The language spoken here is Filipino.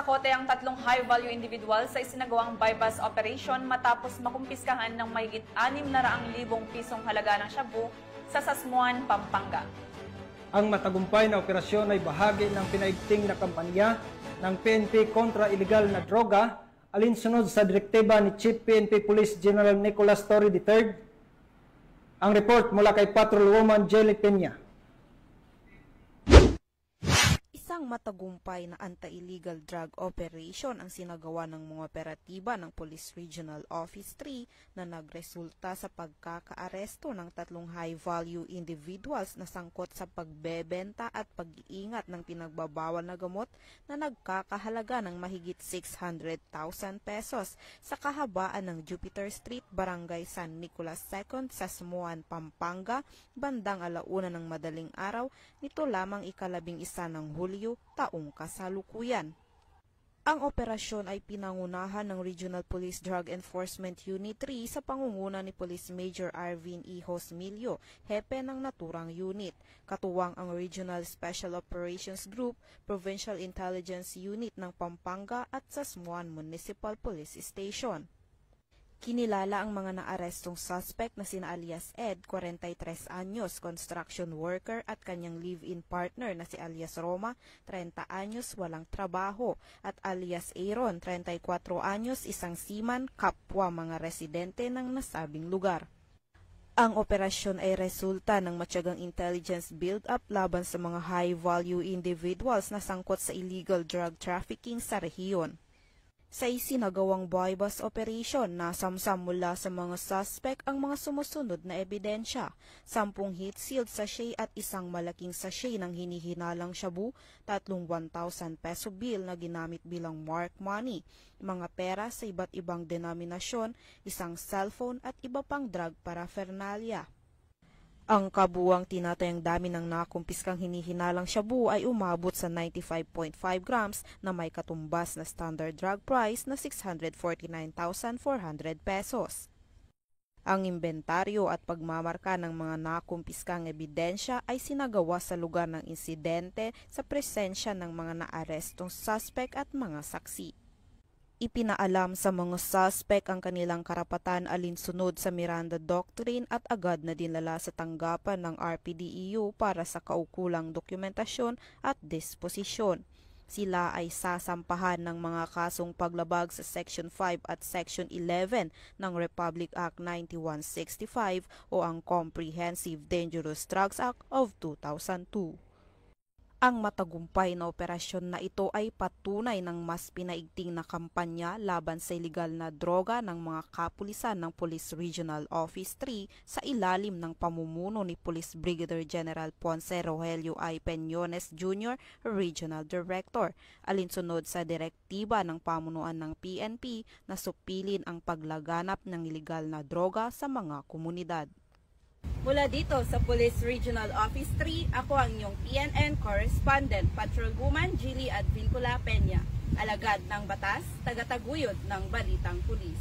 Nakote ang 3 high-value individual sa isinagawang bypass operation matapos makumpiskahan ng mahigit 600,000 pisong halaga ng shabu sa Sasmuan, Pampanga. Ang matagumpay na operasyon ay bahagi ng pinaigting na kampanya ng PNP kontra ilegal na droga alinsunod sa direktiba ni Chief PNP Police General Nicolas Torre III. Ang report mula kay Patrolwoman Jelly Peña. Isang matagumpay na anti-illegal drug operation ang sinagawa ng mga operatiba ng Police Regional Office 3 na nagresulta sa pagkakaaresto ng 3 high-value individuals na sangkot sa pagbebenta at pag-iingat ng pinagbabawal na gamot na nagkakahalaga ng mahigit 600,000 pesos sa kahabaan ng Jupiter Street, Barangay San Nicolas II, Sasmuan, Pampanga, bandang 1:00 ng madaling araw nito lamang ika-11 ng Hulyo taong kasalukuyan. Ang operasyon ay pinangunahan ng Regional Police Drug Enforcement Unit 3 sa pangunguna ni Police Major Arvin E. Hosmilio, hepe ng naturang unit. Katuwang ang Regional Special Operations Group, Provincial Intelligence Unit ng Pampanga at Sasmuan Municipal Police Station. Kinilala ang mga naarestong suspect na sina alias Ed, 43 anyos, construction worker at kanyang live-in partner na si alias Roma, 30 anyos, walang trabaho, at alias Aaron, 34 anyos, isang seaman, kapwa mga residente ng nasabing lugar. Ang operasyon ay resulta ng matyagang intelligence build-up laban sa mga high-value individuals na sangkot sa illegal drug trafficking sa rehiyon. Sa isinagawang bypass operation, nasamsam mula sa mga suspect ang mga sumusunod na ebidensya, 10 heat sealed sachet at isang malaking sachet ng hinihinalang shabu, 3 1,000 peso bill na ginamit bilang mark money, mga pera sa iba't ibang denominasyon, isang cellphone at iba pang drug paraphernalia. Ang kabuuang tinatayang dami ng nakumpiskang hinihinalang shabu ay umabot sa 95.5 grams na may katumbas na standard drug price na 649,400 pesos. Ang inventaryo at pagmamarka ng mga nakumpiskang ebidensya ay sinagawa sa lugar ng insidente sa presensya ng mga naarestong suspect at mga saksi. Ipinaalam sa mga suspect ang kanilang karapatan alinsunod sa Miranda Doctrine at agad na dinala sa tanggapan ng RPDEU para sa kaukulang dokumentasyon at disposisyon. Sila ay sasampahan ng mga kasong paglabag sa Section 5 at Section 11 ng Republic Act 9165 o ang Comprehensive Dangerous Drugs Act of 2002. Ang matagumpay na operasyon na ito ay patunay ng mas pinaigting na kampanya laban sa ilegal na droga ng mga kapulisan ng Police Regional Office 3 sa ilalim ng pamumuno ni Police Brigadier General Ponce Rogelio I. Peñones Jr., Regional Director, alinsunod sa direktiba ng pamunuan ng PNP na supilin ang paglaganap ng ilegal na droga sa mga komunidad. Mula dito sa Police Regional Office 3, ako ang inyong PNN Correspondent, Patrolwoman Jilly Advincula Peña, alagad ng batas, tagataguyod ng Balitang Pulis.